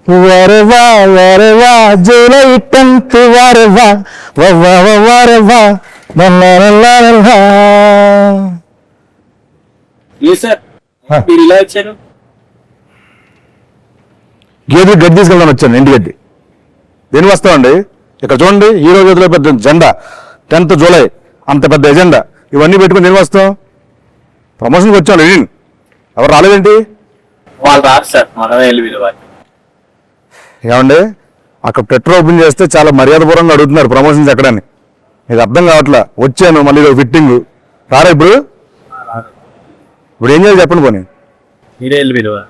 వరవా వరవా July 10th వరవా వరవా మీరు ఇలా వచ్చారు. గేదె గడ్డి తీసుకెళ్దాను వచ్చాను, ఇంటి గడ్డి. దేనికి వస్తామండి? ఇక్కడ చూడండి, హీరో గదిలో పెద్ద జెండా, 10th జూలై అంత పెద్ద ఎజెండా, ఇవన్నీ పెట్టుకుని దేనికి వస్తాం? ప్రమోషన్కి వచ్చాను. ఎవరు రాలేదేంటి? వాళ్ళు రాదు సార్, మనమే వెళ్ళి పిలవాలి. ఏమండి, అక్కడ పెట్రోల్ ఓపెన్ చేస్తే చాలా మర్యాదపూర్వంగా అడుగుతున్నారు ప్రమోషన్స్ ఎక్కడని. ఇది అర్థం కావట్లా. వచ్చాను, మళ్ళీ ఫిట్టింగ్ రారా. ఇప్పుడు ఏం చేయాలి చెప్పండి. పోనీ మీరే వెళ్ళి పిలవాలి.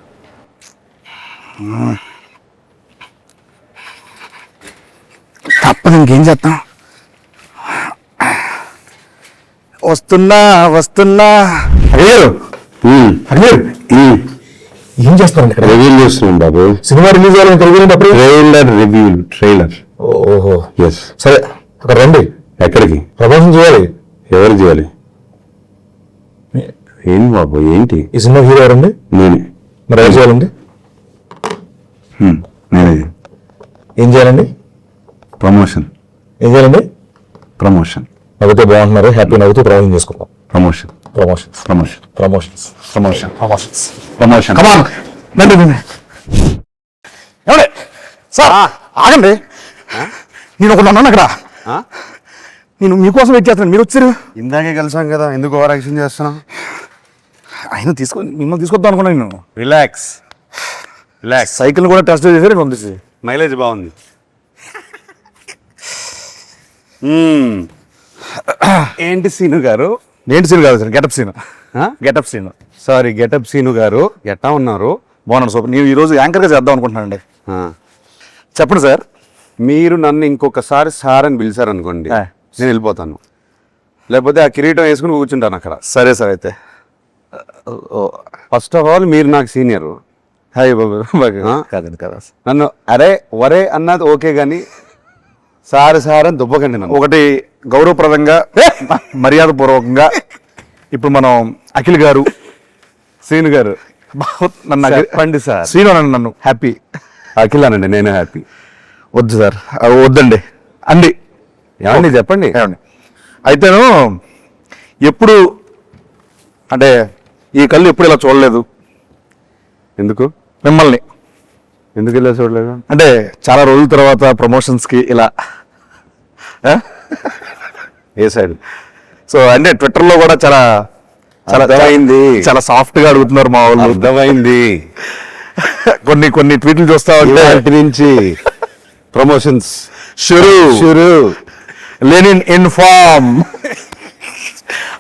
తప్పదు, ఇంకేం చేస్తాం. వస్తున్నా అడిగారు. ఏం చేస్తారండి? రివ్యూ చేస్తున్నాం బాబు. సినిమా రిలీజ్ అవ్వాలి. ట్రైలర్. ఓహో, ఎస్. సరే అక్కడ రండి. ఎక్కడికి? ప్రమోషన్ చేయాలి. ఎవరు చేయాలి? ఏంటి బాబు, ఏంటి? ఈ సినిమా హీరో ఎవరండి? నేనే. మరి ఎవరు చేయాలండి? నేనే. ఏం చేయాలండి? ప్రమోషన్. ఏం చేయాలండి? ప్రమోషన్. నవ్వుతే బాగుంటున్నారు, హ్యాపీ నవ్వుతూ ప్రమోషన్ చేసుకుందాం. Promotion. Promotions promotion. Promotions promotion. Promotions promotion. Come on రండి. ఏమండి సార్, ఆగండి. నేను ఒకటి అన్నాను అక్కడ. నేను మీకోసం వెయిట్ చేస్తున్నాను, మీరు వచ్చారు. ఇందాకే కలిసాం కదా, ఎందుకు ఓవర్ యాక్షన్ చేస్తున్నాం? ఆయన మిమ్మల్ని తీసుకొద్దాం అనుకున్నాను నేను. రిలాక్స్. సైకిల్ కూడా టెస్ట్ చేశారు, పంపించి. మైలేజ్ బాగుంది. ఏంటి సీను గారు? ఏంటి సీన్ కాదు sir, getup scene. Getup scene. Sorry, Getup Seenu గారు. ఎట్టా ఉన్నారు? బాగున్నాను సూపర్. నేను ఈరోజు యాంకర్గా చేద్దాం అనుకుంటున్నానండి. చెప్పండి సార్. మీరు నన్ను ఇంకొకసారి సార్ అని పిలిచారనుకోండి, నేను వెళ్ళిపోతాను. లేకపోతే ఆ కిరీటం వేసుకుని కూర్చుంటాను అక్కడ. సరే సార్. అయితే ఫస్ట్ ఆఫ్ ఆల్ మీరు నాకు సీనియర్. హాయ్ బాబు. కాదండి కదా, నన్ను అరే వరే అన్నది ఓకే, కానీ సార్ అని దుబ్బకండి నన్ను. ఒకటి గౌరవప్రదంగా మర్యాదపూర్వకంగా ఇప్పుడు మనం అఖిల్ గారు, సీను గారు నన్ను చెప్పండి సార్. శ్రీను అనండి, నన్ను హ్యాపీ. అఖిల్ అనండి, నేను హ్యాపీ. వద్దు సార్, వద్దండి అండి. ఏమండి చెప్పండి. ఏమండి అయితేను ఎప్పుడు అంటే ఈ కళ్ళు ఎప్పుడు ఇలా చూడలేదు. ఎందుకు మిమ్మల్ని ఎందుకు ఇలా చూడలేదు అంటే చాలా రోజుల తర్వాత ప్రమోషన్స్కి ఇలా ఏ సైడ్. సో అంటే ట్విట్టర్లో కూడా చాలా చాలా అర్థమైంది. చాలా సాఫ్ట్గా అడుగుతున్నారు మా వాళ్ళు. అర్థమైంది. కొన్ని ట్వీట్లు చూస్తా ఉంటే నుంచి ప్రమోషన్స్ షురు లెనిన్ ఇన్ ఫామ్.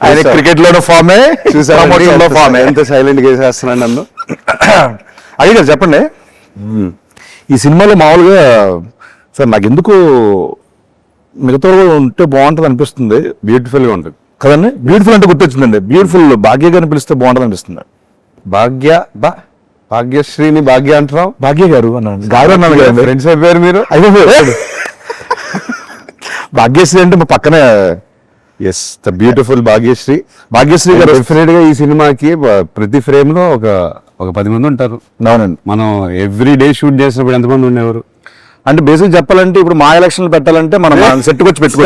ఆయన క్రికెట్ లోనే ఫామే, చూసాను ఫామే. ఎంత సైలెంట్ గా వేసేస్తున్నాను నన్ను. అది కదా చెప్పండి. ఈ సినిమాలో మామూలుగా సార్ నాకు ఎందుకు మిగతా ఉంటే బాగుంటుంది అనిపిస్తుంది. బ్యూటిఫుల్ గా ఉంటుంది కదండి. బ్యూటిఫుల్ అంటే గుర్తొచ్చిందండి. బ్యూటిఫుల్ భాగ్య గారిని పిలిస్తే బాగుంటుంది అనిపిస్తుంది. భాగ్యశ్రీని భాగ్య అంటున్నావు? భాగ్య గారు అన్నాను. గారు అన్నాను కదండి. ఫ్రెండ్స్ అయిపోయారు మీరు. భాగ్యశ్రీ అంటే మా పక్కనే. Yes, the beautiful Bhagyashree. Bhagyashree గారు డెఫినెట్ గా ఈ సినిమాకి ప్రతి ఫ్రేమ్ లో ఒక 10 మంది ఉంటారు. అవునండి. మనం ఎవ్రీ డే షూట్ చేసినప్పుడు ఎంతమంది ఉండేవారు? అంటే బేసిక్ చెప్పాలంటే ఇప్పుడు మా ఎలక్షన్లు పెట్టాలంటే మనం సెట్ వచ్చి పెట్టుకో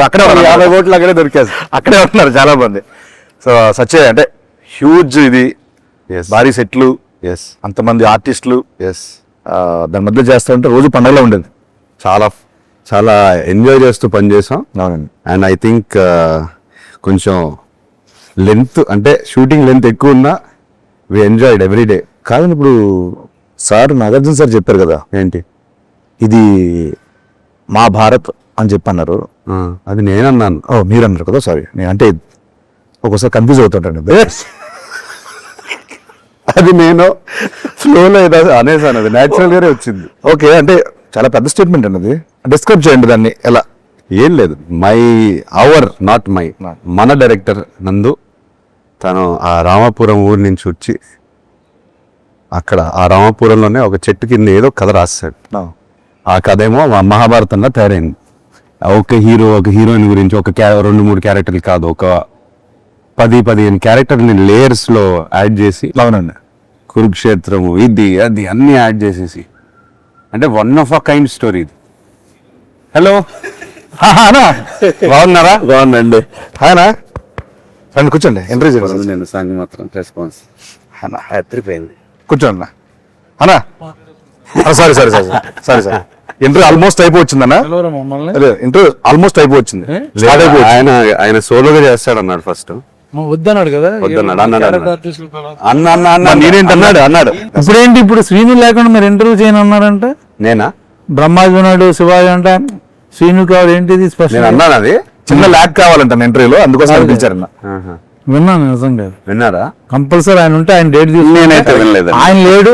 అక్కడే 50 ఓట్లు అక్కడే దొరికారు. అక్కడే ఉన్నారు చాలా మంది. సో సచ్చే అంటే హ్యూజ్ ఇది, భారీ సెట్లు, అంతమంది ఆర్టిస్టులు, దాని మధ్య చేస్తా ఉంటే రోజు పండగలో ఉండేది. చాలా ఎంజాయ్ చేస్తూ పనిచేసాం. అవునండి. అండ్ ఐ థింక్ కొంచెం లెంత్ అంటే షూటింగ్ లెంత్ ఎక్కువ ఉన్నా వి ఎంజాయ్డ్ ఎవ్రీ డే. కాదండి, ఇప్పుడు సార్ నాగార్జున సార్ చెప్పారు కదా, ఏంటి ఇది మా భారత్ అని చెప్పి అన్నారు. అది నేనన్నాను. మీరు అన్నారు కదా, సారీ. నేను అంటే ఒక్కోసారి కన్ఫ్యూజ్ అవుతుంటాను. అది నేను ఫ్లోలో అనేసాను, అది న్యాచురల్ గానే వచ్చింది. ఓకే, అంటే చాలా పెద్ద స్టేట్మెంట్ అండి. అది డిస్క్రైబ్ చేయండి దాన్ని ఎలా. ఏం లేదు, నాట్ మై మన డైరెక్టర్ నందు తను ఆ రామాపురం ఊరి నుంచి వచ్చి అక్కడ ఆ రామాపురంలోనే ఒక చెట్టు కింద ఏదో కథ రాస్తాడు. ఆ కథ ఏమో మహాభారతంలో తయారైంది. ఒక హీరో ఒక హీరోయిన్ గురించి ఒక 2-3 క్యారెక్టర్లు కాదు, ఒక 10-15 క్యారెక్టర్ని లేయర్స్లో యాడ్ చేసి, అవునండి, కురుక్షేత్రము ఇది అది అన్నీ యాడ్ చేసేసి అంటే one of a kind story ఇది. హలో అన్నా బాగున్నారా? బాగుందండి. హాయనా రండి కూర్చోండి. ఇంటర్వ్యూ చేయండి. నేను సంగతి మాత్రం రెస్పాన్స్ అన్నా ఎత్తిపోయింది. కూర్చోండి అన్నా. Sorry sorry sorry sorry sir, interview almost అయిపోవచ్చిందన్నా. ఇంటర్వ్యూ ఆల్మోస్ట్ అయిపోవచ్చింది. ఆయన సోలోగా చేస్తాడు ఫస్ట్ వద్దన్నాడు కదా. నేనేంటన్నాడు అన్నాడు. ఇప్పుడేంటి ఇప్పుడు శ్రీను లేకుండా మీరు ఇంటర్వ్యూ చేయను అన్నారంటే? నేనా? బ్రహ్మాజీ ఉన్నాడు, శివాజీ అంట, శ్రీను కావాలి ఏంటిది నేను స్పెషల్? అన్నాను అది చిన్న ల్యాక్ కావాలంట ఇంటర్వ్యూలో, అందుకోసం పిలిచారన్న. విన్నాను నిజంగా. విన్నారా? కంపల్సరీ ఆయన ఉంటే ఆయన డేట్ నేనైతే వినలేదు. ఆయన లేడు.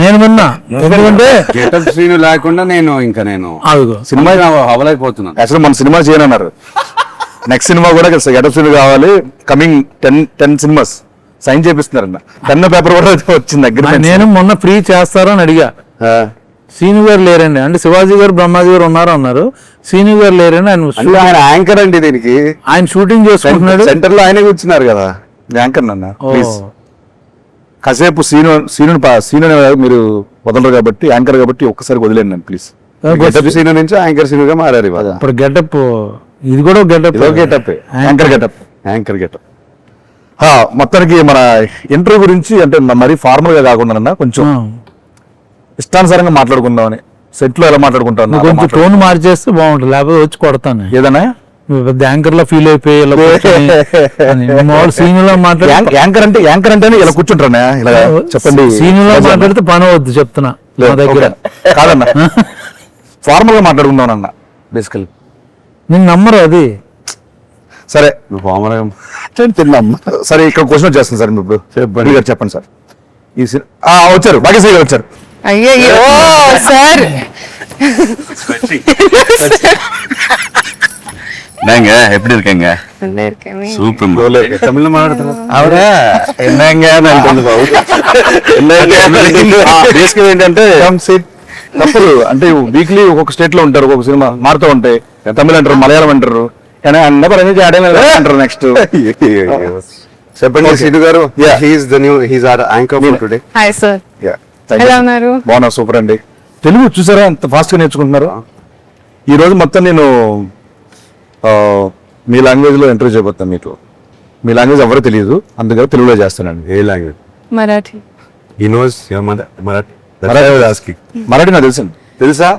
నేను విన్నా. ఎందుకంటే గెటప్ శ్రీను లేకుండా నేను అదిగో సినిమా అవలైపోతున్నాను. యాక్చువల్ మన సినిమా చేయనన్నారు. నెక్స్ట్ సినిమా కూడా గెటప్ సీన్ కావాలి. కమింగ్ 10 సినిమాస్ సైన్ చేపిస్తున్నారన్న. పెన్ పేపర్ కూడా వచ్చింది దగ్గర. నేను మొన్న ఫ్రీ చేస్తారని అడిగా. శ్రీను గారు లేరండి అంటే శివాజీ గారు బ్రహ్మాజీ గారు ఉన్నారు అన్నారు. శ్రీను గారు లేరండి. ఆయన యాంకర్ అండి దీనికి. ఆయన షూటింగ్ చేసుకుంటున్నాడు. సెంటర్ లో ఆయనే కూర్చున్నారు కదా. యాంకర్ అన్న ప్లీజ్ కాసేపు సీను మీరు వదలరు కాబట్టి, యాంకర్ కాబట్టి ఒక్కసారి వదిలేండి నన్ను ప్లీజ్. గెటప్ సీను నుంచి యాంకర్ సీనుగా మారారు ఇవాళ. ఇప్పుడు గెటప్ ఇది కూడా getup anchor getup. Anchor getup. మొత్తానికి మన ఇంటర్వ్యూ గురించి అంటే మరీ ఫార్మల్ గా కాకుండా కొంచెం ఇష్టానుసారంగా మాట్లాడుకుందామని. సెట్ లో ఎలా మాట్లాడుకుంటాను కొంచెం టోన్ మార్చేస్తే బాగుంటుంది, లేకపోతే వచ్చి కొడతాను ఏదన్నా. పెద్ద యాంకర్ లో ఫీల్ అయిపోయి సీనియర్ మాట్లాడి యాంకర్ అంటే ఇలా కూర్చుంటారా ఇలా చెప్పండి. సీనియర్ మాట్లాడితే పని అవద్దు చెప్తున్నా మా దగ్గర. కాదన్నా ఫార్మల్ గా మాట్లాడుకుందాం అన్న బేసికల్. నేను నమ్మరు అది. సరే తిన్నాం. సరే ఇక్కడ క్వశ్చన్ వచ్చేస్తుంది సార్. ఇప్పుడు చెప్పండి సార్. ఈ వచ్చారు భాగ్యశ్రీ గారు వచ్చారు. ஐயோ சார் நாங்க எப்படி இருக்கீங்க? நல்லா இருக்கேன். சூப்பர். தமிழ்ல மாట్లాடுறோம். ఆవిడ என்னங்க అంటుంది బాబు. బేసికల్ ఏంటంటే తప్పదు అంటే వీక్లీ ఒక్కొక్క స్టేట్ లో ఉంటారు, ఒక్కొక్క సినిమా మారుతూ ఉంటాయి. తమిళ అంటారు, మలయాళం అంటారు, కానీ అన్నపర్ అంటారు. నెక్స్ట్ చెప్పండి సీను గారు. He's our anchor for today. Hi sir, ఎలా ఉన్నారు? బాగున్నా, సూపర్ అండి. తెలుగు చూసారా ఎంత ఫాస్ట్ గా నేర్చుకుంటున్నారు. ఈ రోజు మొత్తం నేను మీ లాంగ్వేజ్ లో ఇంటర్వ్యూ చేయబోతాను. మీకు మీ లాంగ్వేజ్ ఎవరో తెలియదు, అందుకని తెలుగులో చేస్తానండి. ఏ language? Marathi. He knows Marathi. Marathi నాకు తెలుసండి. తెలుసా?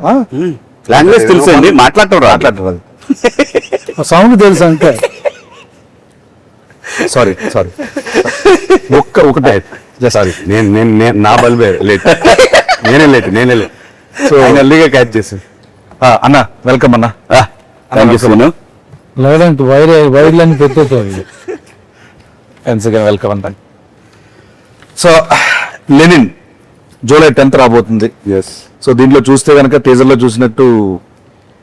లాంగ్వేజ్ తెలుసండి, మాట్లాడటం సౌండ్ తెలుసు అంటే. సారీ ఒకటే సారీ. నేను నా బల్బే లేట్. నేనే లేట్. సో ఎల్లీగా క్యాచ్ చేసాను. అన్న వెల్కమ్ అన్న. Thank you so much. లేదంటే వైర్లని పెట్టేది. వెల్కమ్ అంట. సో లెనిన్ జూలై 10th రాబోతుంది. సో దీంట్లో చూస్తే కనుక టీజర్ లో చూసినట్టు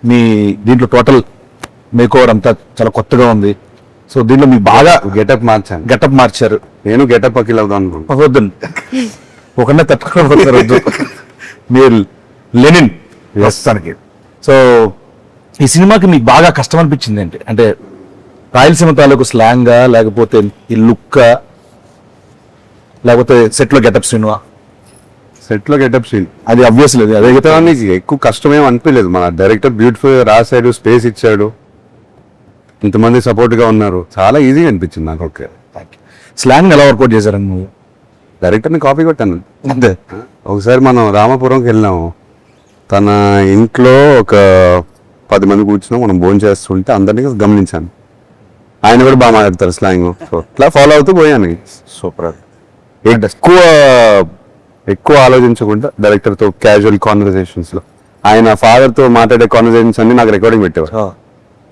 మీ దీంట్లో టోటల్ మేకోవర్ అంతా చాలా కొత్తగా ఉంది. సో దీంట్లో మీకు బాగా గెటప్ మార్చారు. నేను గెటప్ అకిల్ అవుదాం అనుకుంటున్నాను. వద్దండి, ఒకనే తట్టుకోవద్దు. మీరు లెనిన్ ప్రస్తుతానికి. సో ఈ సినిమాకి మీకు బాగా కష్టం అనిపించింది ఏంటి? అంటే రాయలసీమ తాలూకు స్లాంగా, లేకపోతే ఈ లుక్, లేకపోతే సెట్ లో గెటప్ సినిమా? సెట్ లో గెటప్ సీన్ అది అబ్వియస్ లేదు. అదే గెటప్ ఎక్కువ కష్టమేం అనిపించలేదు. మన డైరెక్టర్ బ్యూటిఫుల్ రాశాడు, స్పేస్ ఇచ్చాడు, ఇంతమంది సపోర్ట్ గా ఉన్నారు. చాలా ఈజీగా అనిపించింది నాకు. ఓకే, స్లాంగ్ ఎలా వర్కౌట్ చేశారని నువ్వు? డైరెక్టర్ని కాపీ కొట్టాను అంతే. ఒకసారి మనం రామాపురంకి వెళ్ళినాము. తన ఇంట్లో ఒక 10 మంది కూర్చున్నాం, మనం భోజనం చేస్తుంటే అందరినీ గమనించాను. ఆయన కూడా బాగా మాట్లాడతారు స్లాంగ్. సో ఇట్లా ఫాలో అవుతూ పోయాను. సూపర్. ఎక్కువ ఆలోచించకుండా డైరెక్టర్తో క్యాజువల్ కాన్వర్సేషన్స్ లో ఆయన ఫాదర్ తో మాట్లాడే కాన్వర్సేషన్స్ అన్ని నాకు రికార్డింగ్ పెట్టేవారు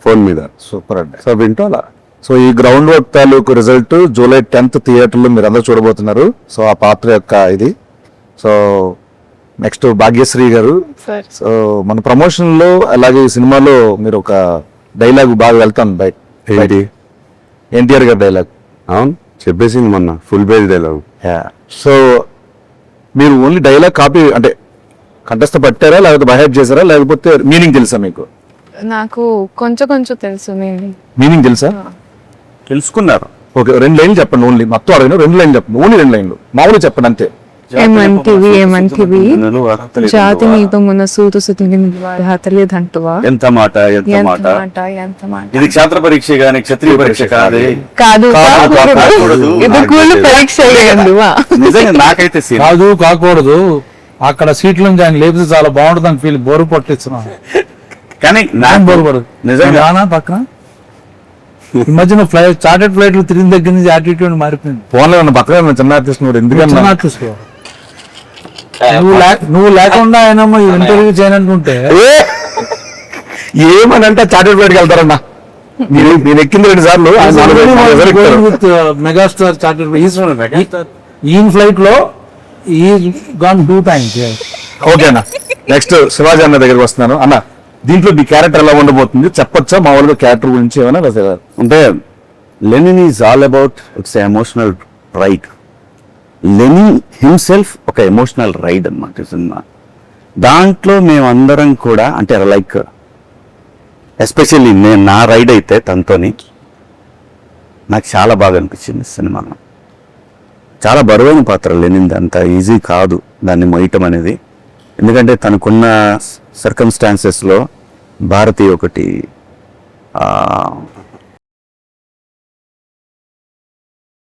ఫోన్ మీద. సూపర్ అండి. సో వింటూ అలా. సో ఈ గ్రౌండ్ వర్క్ తాలూకు రిజల్ట్ జూలై 10th థియేటర్లో మీరు అందరూ చూడబోతున్నారు. సో ఆ పాత్ర యొక్క ఇది. సో నెక్స్ట్ భాగ్యశ్రీ గారు. సో మన ప్రమోషన్ లో అలాగే ఈ సినిమాలో మీరు ఒక డైలాగ్ బాగా వెళ్తాను బయట. ఎన్టీఆర్ గారి డైలాగ్. అవును, చెప్పేసింది మొన్న ఫుల్ పేజ్ డైలాగ్. సో మీరు ఓన్లీ డైలాగ్ కాపీ అంటే కంఠస్థ పట్టారా, లేకపోతే బైహార్ట్ చేశారా, లేకపోతే మీనింగ్ తెలుసా మీకు? నాకు కొంచెం తెలుసు. మీనింగ్ తెలుసా? తెలుసుకున్నారు. ఓకే, 2 లైన్లు చెప్పండి. ఓన్లీ మొత్తం అడిగిన 2 లైన్లు చెప్పండి. ఓన్లీ 2 లైన్లు మామూలు చెప్పండి అంతే. ఏమంటివి జాతి నీతో మొన్న సూతు సుతిని హతలేదంటువా ఎంత మాట ఎంత ఎంత మాట మాట ఎంత మాట ఇది క్షేత్ర పరీక్ష గాని క్షత్రియ పరీక్ష కాదే. కాదు కాకూడదు. ఇది కూలు పరీక్ష లేదువా నిజంగా నాకైతే సీన్ కాదు కాకూడదు అక్కడ సీట్లు ఆయన లేపితే చాలా బాగుంటుంది అని ఫీల్ బోరు పట్టిస్తున్నాం కానీ నాకు బోరు పడదు నిజంగా రానా పక్కన ఈ మధ్యన ఫ్లైట్ చార్టెడ్ ఫ్లైట్లు తిరిగిన దగ్గర నుంచి యాటిట్యూడ్ మారిపోయింది ఫోన్లో ఉన్న పక్కన చిన్న ఆర్టిస్ట్ కూడా ఎందుకన్నా చిన్న artist గా. నువ్వు లేకుండా ఆయన ఇంటర్వ్యూ చేయనంటుంటే ఏమని అంటే చార్టెడ్ ఫ్లైట్కి వెళ్తారన్నా నేను ఎక్కింది 2 సార్లు ఆయన 4 ఎక్కుతారు. విత్ మెగాస్టార్ చార్టెడ్ ఈయన ఫ్లైట్ లో ఈ గాన్ 2 times. ఓకే అన్న నెక్స్ట్ శివాజీ అన్న దగ్గరికి వస్తున్నాను అన్న. దీంట్లో మీ క్యారెక్టర్ ఎలా ఉండబోతుంది చెప్పొచ్చా మామూలుగా క్యారెక్టర్ గురించి ఏమైనా రాసేదా? అంటే Lenin is all about its emotional ride. Lenin himself ఒక ఎమోషనల్ రైడ్ అన్నమాట సినిమా. దాంట్లో మేమందరం కూడా అంటే లైక్ ఎస్పెషల్లీ నేను నా రైడ్ అయితే తనతోని నాకు చాలా బాగా అనిపించింది సినిమాలో. చాలా బరువైన పాత్ర లెనిన్, అంత ఈజీ కాదు దాన్ని మోయటం అనేది. ఎందుకంటే తనకున్న సర్కమ్స్టాన్సెస్లో భారతి ఒకటి